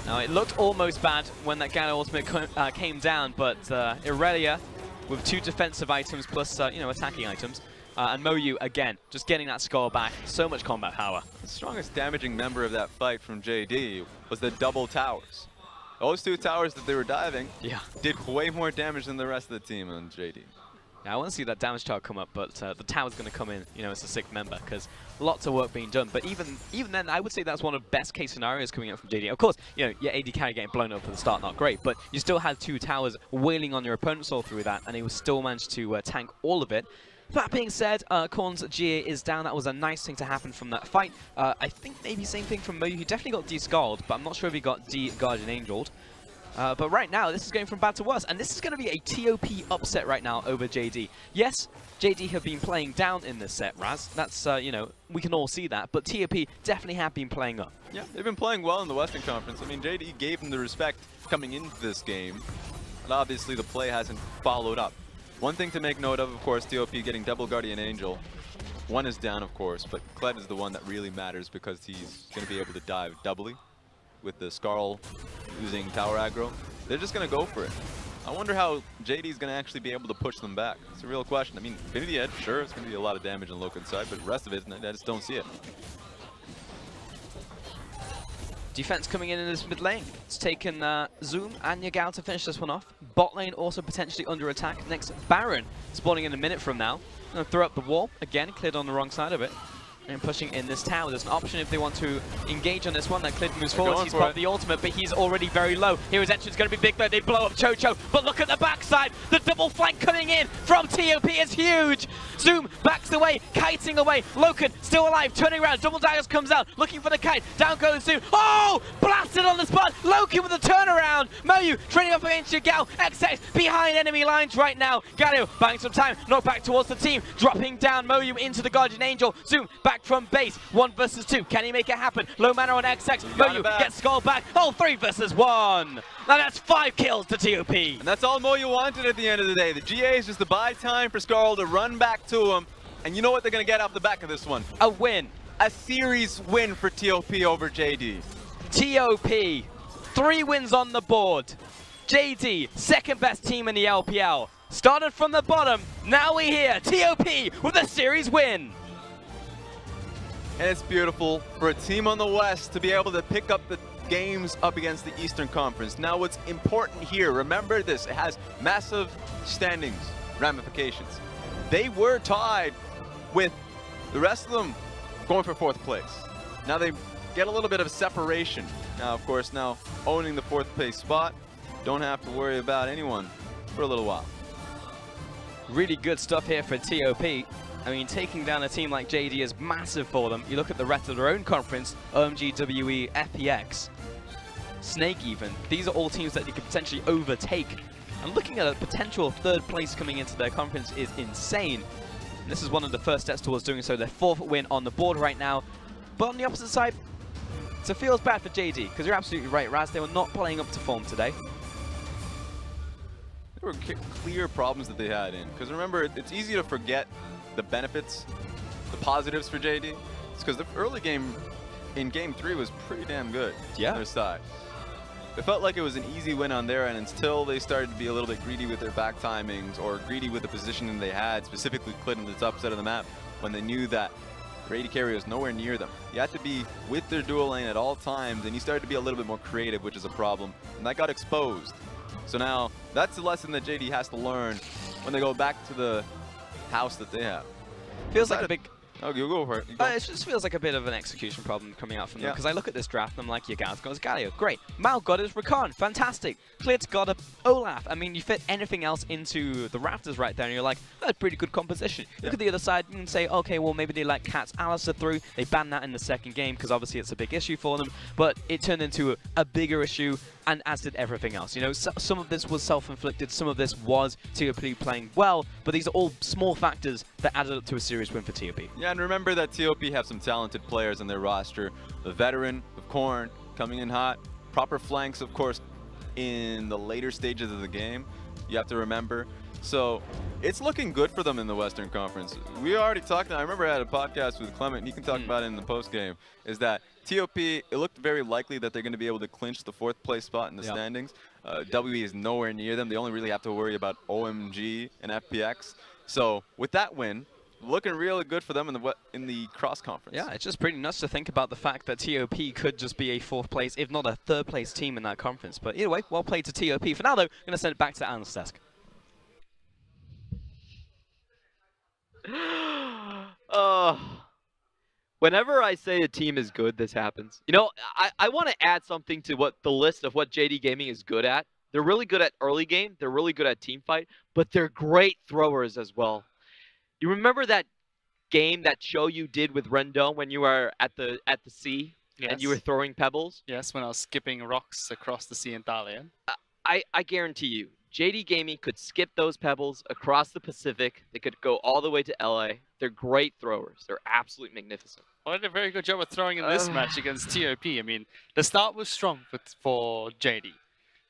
Now, it looked almost bad when that Galio ultimate came down, but Irelia with 2 defensive items plus, attacking items. And Moyu, again, just getting that score back. So much combat power. The strongest damaging member of that fight from JD was the double towers. Those 2 towers that they were diving did way more damage than the rest of the team on JD. Yeah, I want to see that damage chart come up, but the tower's going to come in, as a 6th member, because lots of work being done. But even then, I would say that's one of the best case scenarios coming out from JD. Of course, your AD carry getting blown up at the start, not great, but you still had 2 towers wailing on your opponents all through that, and he was still managed to tank all of it. That being said, Korn's GA is down. That was a nice thing to happen from that fight. I think maybe same thing from Moyu. He definitely got de-scarred, but I'm not sure if he got de-guardian angeled. But right now, this is going from bad to worse, and this is going to be a TOP upset right now over JD. Yes, JD have been playing down in this set, Raz. That's, we can all see that, but TOP definitely have been playing up. Yeah, they've been playing well in the Western Conference. I mean, JD gave them the respect coming into this game, and obviously the play hasn't followed up. One thing to make note of course, TOP getting double Guardian Angel. One is down, of course, but Kled is the one that really matters because he's going to be able to dive doubly with the Skarl using tower aggro. They're just going to go for it. I wonder how JD is going to actually be able to push them back. It's a real question. I mean, Infinity Edge, sure, it's going to be a lot of damage on Loken's side, but the rest of it, I just don't see it. Defense coming in this mid lane. It's taken Zoom and Yagao to finish this one off. Bot lane also potentially under attack. Next, Baron spawning in a minute from now. Gonna throw up the wall. Again, cleared on the wrong side of it. And pushing in this tower. There's an option if they want to engage on this one. That Clid moves forward. He's popped the ultimate, but he's already very low. Hero's entrance is going to be big though. They blow up Chocho. But look at the backside. The double flank coming in from TOP is huge. Zoom backs away, kiting away. Loken still alive, turning around. Double daggers comes out, looking for the kite. Down goes Zoom. Oh! Blasted on the spot. Loken with a turnaround. Moyu training up against Yagao. XX behind enemy lines right now. Galio buying some time. Knock back towards the team. Dropping down Moyu into the Guardian Angel. Zoom back from base, 1 versus 2. Can he make it happen? Low mana on XX. Moyu gets Skull back. Oh, 3 versus 1. Now that's 5 kills to TOP. And that's all Moyu wanted at the end of the day. The GA is just to buy time for Skarl to run back to him. And you know what they're going to get off the back of this one? A win. A series win for TOP over JD. TOP, 3 wins on the board. JD, second best team in the LPL. Started from the bottom. Now we're here. TOP with a series win. And it's beautiful for a team on the West to be able to pick up the games up against the Eastern Conference. Now what's important here, remember this, it has massive standings ramifications. They were tied with the rest of them going for 4th place. Now they get a little bit of a separation. Now, of course, now owning the 4th place spot, don't have to worry about anyone for a little while. Really good stuff here for TOP. I mean, taking down a team like JD is massive for them. You look at the rest of their own conference, OMG, WE, FPX, Snake even. These are all teams that you could potentially overtake. And looking at a potential third place coming into their conference is insane. And this is one of the first steps towards doing so. Their 4th win on the board right now. But on the opposite side, it feels bad for JD, because you're absolutely right, Raz. They were not playing up to form today. There were clear problems that they had in. Because remember, it's easy to forget the benefits, the positives for JD. It's because the early game in Game 3 was pretty damn good on their side. It felt like it was an easy win on their end until they started to be a little bit greedy with their back timings or greedy with the positioning they had, specifically Clit on the top side of the map, when they knew that their AD carry was nowhere near them. You had to be with their dual lane at all times, and you started to be a little bit more creative, which is a problem, and that got exposed. So now, that's the lesson that JD has to learn when they go back to the house that they have. Feels like a big... Oh, you go for it. It just feels like a bit of an execution problem coming out from them, because I look at this draft and I'm like, Yagal's got his Galio, great. Mal got his Rakan, fantastic. Clit's got a Olaf. I mean, you fit anything else into the rafters right there, and you're like, that's pretty good composition. Look at the other side and say, okay, well, maybe they let Cat's Alistair through. They banned that in the second game, because obviously it's a big issue for them, but it turned into a bigger issue, and as did everything else. You know, some of this was self-inflicted, some of this was TOP playing well, but these are all small factors that added up to a serious win for TOP. Yeah, and remember that TOP have some talented players on their roster. The veteran of Korn coming in hot. Proper flanks, of course, in the later stages of the game. You have to remember. So it's looking good for them in the Western Conference. We already talked, I remember I had a podcast with Clement, and he can talk about it in the post game, is that TOP, it looked very likely that they're going to be able to clinch the 4th place spot in the standings. WE is nowhere near them. They only really have to worry about OMG and FPX. So with that win, looking really good for them in the cross conference. Yeah, it's just pretty nuts to think about the fact that TOP could just be a 4th place, if not a 3rd place team in that conference. But either way, well played to TOP. For now, though, I'm going to send it back to Alan's desk. Whenever I say a team is good, this happens. You know, I want to add something to what the list of what JD Gaming is good at. They're really good at early game. They're really good at team fight, but they're great throwers as well. You remember that game, that show you did with Rendon when you were at the sea and you were throwing pebbles? Yes, when I was skipping rocks across the sea in Dalian. I guarantee you, JD Gaming could skip those pebbles across the Pacific. They could go all the way to LA. They're great throwers. They're absolutely magnificent. Well, they did a very good job of throwing in this match against TOP. I mean, the start was strong for JD.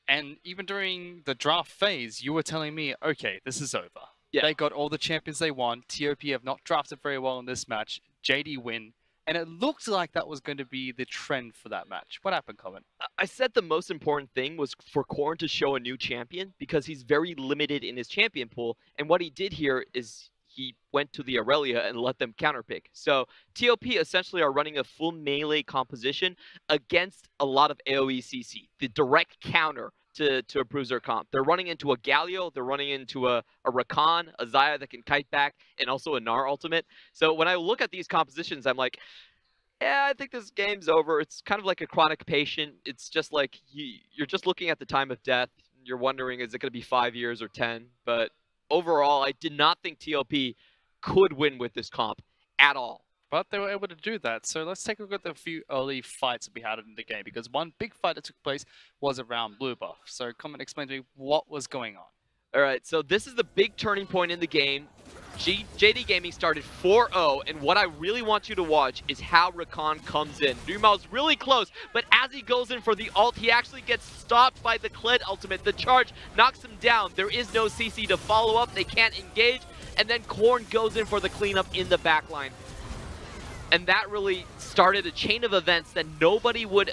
And even during the draft phase, you were telling me, okay, this is over. Yeah. They got all the champions they want. TOP have not drafted very well in this match. JD win. And it looked like that was going to be the trend for that match. What happened, Colin? I said the most important thing was for Korn to show a new champion, because he's very limited in his champion pool. And what he did here is he went to the Aurelia and let them counterpick. So TOP essentially are running a full melee composition against a lot of AoE CC, the direct counter to a Bruiser comp. They're running into a Galio, they're running into a Rakan, a Xayah that can kite back, and also a Gnar ultimate. So when I look at these compositions, I'm like, yeah, I think this game's over. It's kind of like a chronic patient. It's just like you're just looking at the time of death. You're wondering, is it going to be 5 years or 10? But overall, I did not think TOP could win with this comp at all. But they were able to do that. So let's take a look at the few early fights that we had in the game, because one big fight that took place was around blue buff. So come and explain to me what was going on. All right, so this is the big turning point in the game. JD Gaming started 4-0, and what I really want you to watch is how Rakan comes in. Numao's really close, but as he goes in for the ult, he actually gets stopped by the Kled ultimate. The charge knocks him down. There is no CC to follow up. They can't engage, and then Korn goes in for the cleanup in the backline. And that really started a chain of events that nobody would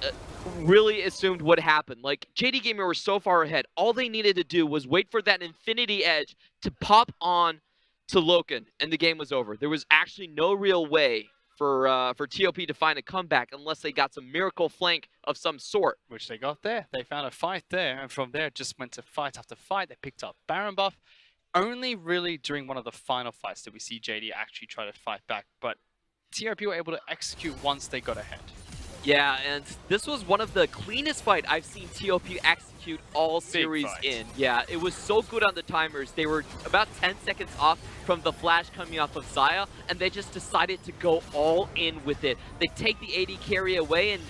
really assumed would happen. Like, JD Gaming were so far ahead. All they needed to do was wait for that Infinity Edge to pop on to Loken, and the game was over. There was actually no real way for TOP to find a comeback unless they got some miracle flank of some sort. Which they got there. They found a fight there, and from there just went to fight after fight. They picked up Baron buff. Only really during one of the final fights did we see JD actually try to fight back, but TRP were able to execute once they got ahead. Yeah, and this was one of the cleanest fight I've seen TOP execute all series in. Yeah, it was so good on the timers. They were about 10 seconds off from the flash coming off of Xayah, and they just decided to go all in with it. They take the AD carry away, and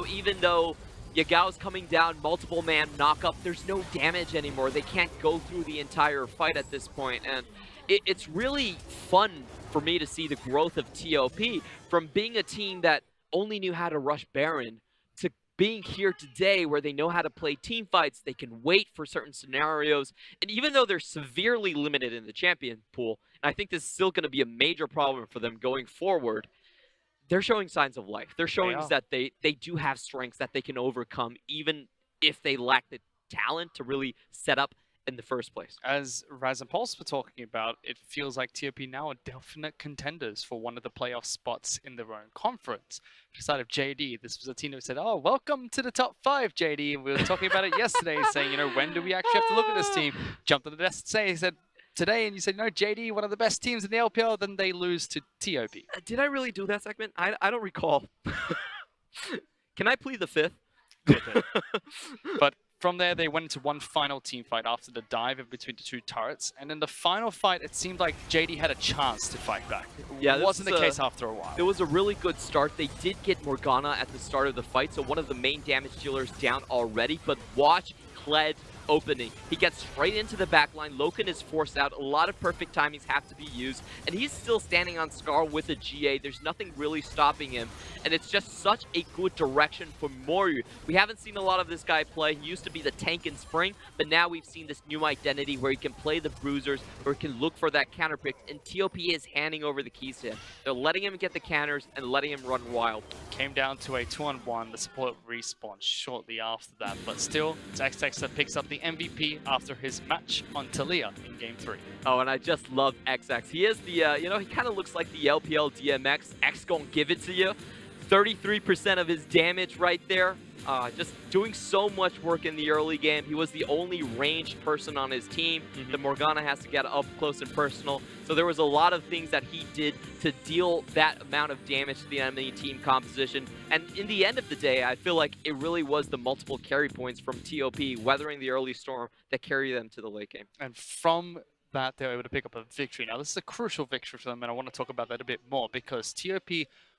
even though Yagao's coming down, multiple man knock up, there's no damage anymore. They can't go through the entire fight at this point, and it's really fun for me to see the growth of TOP from being a team that only knew how to rush Baron to being here today where they know how to play team fights, they can wait for certain scenarios, and even though they're severely limited in the champion pool, and I think this is still going to be a major problem for them going forward, they're showing signs of life. They're showing that they do have strengths that they can overcome even if they lack the talent to really set up in the first place. As Raz and Pulse were talking about, it feels like TOP now are definite contenders for one of the playoff spots in their own conference. Aside of JD, this was a team that said, oh, welcome to the top 5, JD. And we were talking about it yesterday, saying, when do we actually have to look at this team? Jumped on the desk today, said, today, and you said, no, JD, one of the best teams in the LPL, then they lose to TOP. Did I really do that segment? I don't recall. Can I plead the 5th? But from there, they went into one final team fight after the dive in between the two turrets. And in the final fight, it seemed like JD had a chance to fight back. Yeah, it wasn't the case after a while. It was a really good start. They did get Morgana at the start of the fight, so one of the main damage dealers down already. But watch Kled opening. He gets straight into the backline. Loken is forced out. A lot of perfect timings have to be used. And he's still standing on Scar with a GA. There's nothing really stopping him. And it's just such a good direction for Moryu. We haven't seen a lot of this guy play. He used to be the tank in Spring, but now we've seen this new identity where he can play the bruisers, where he can look for that counter pick, and TOP is handing over the keys to him. They're letting him get the counters and letting him run wild. Came down to a 2-on-1. The support respawn shortly after that, but still, it's XX that picks up the MVP after his match on Talia in Game 3. Oh, and I just love XX. He is the, he kind of looks like the LPL DMX. X gonna give it to you. 33% of his damage right there. Just doing so much work in the early game. He was the only ranged person on his team. The Morgana has to get up close and personal. So there was a lot of things that he did to deal that amount of damage to the enemy team composition. And in the end of the day, I feel like it really was the multiple carry points from TOP weathering the early storm that carried them to the late game. And from that, they were able to pick up a victory. Now, this is a crucial victory for them, and I want to talk about that a bit more because TOP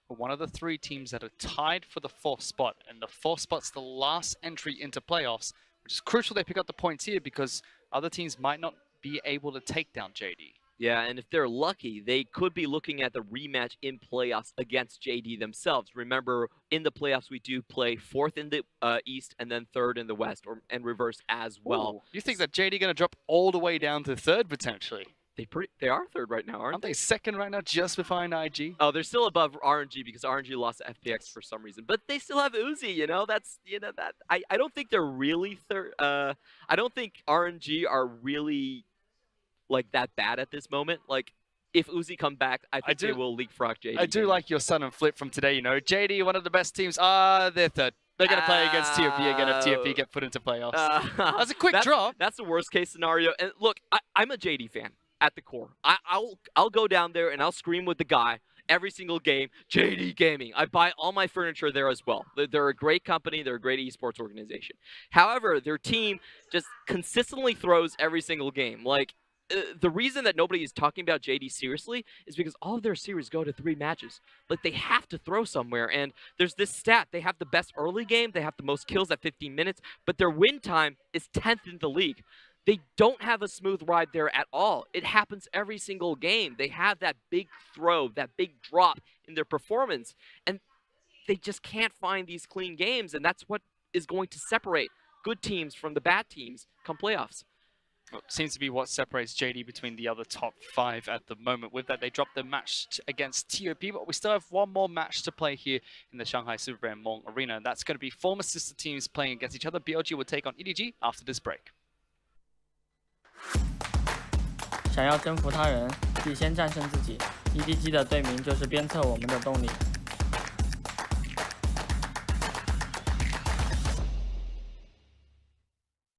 were one of the 3 teams that are tied for the 4th spot, and the 4th spot's the last entry into playoffs, which is crucial they pick up the points here because other teams might not be able to take down JD. Yeah, and if they're lucky, they could be looking at the rematch in playoffs against JD themselves. Remember, in the playoffs, we do play 4th in the East and then 3rd in the West, and reverse as well. Ooh, you think that JD going to drop all the way down to 3rd potentially? They are 3rd right now, aren't they? 2nd right now, just behind IG? Oh, they're still above RNG because RNG lost to FPX for some reason. But they still have Uzi, That's, that. I don't think they're really 3rd. I don't think RNG are really like that bad at this moment. Like, if Uzi come back, I think they will leapfrog JD. I do like your son and Flip from today, JD, one of the best teams. They're 3rd. They're going to play against TOP again if TOP get put into playoffs. That's a quick draw. That's the worst case scenario. And look, I'm a JD fan at the core. I'll go down there and I'll scream with the guy every single game, JD Gaming. I buy all my furniture there as well. They're a great company. They're a great esports organization. However, their team just consistently throws every single game. Like, the reason that nobody is talking about JD seriously is because all of their series go to 3 matches. Like, they have to throw somewhere, and there's this stat. They have the best early game. They have the most kills at 15 minutes, but their win time is 10th in the league. They don't have a smooth ride there at all. It happens every single game. They have that big throw, that big drop in their performance, and they just can't find these clean games, and that's what is going to separate good teams from the bad teams come playoffs. Well, seems to be what separates JD between the other top 5 at the moment. With that, they dropped the match against TOP, but we still have one more match to play here in the Shanghai Super Brand Mall Arena. And that's going to be former sister teams playing against each other. BLG will take on EDG after this break. 想要征服他人，必先战胜自己。EDG 的队名就是鞭策我们的动力。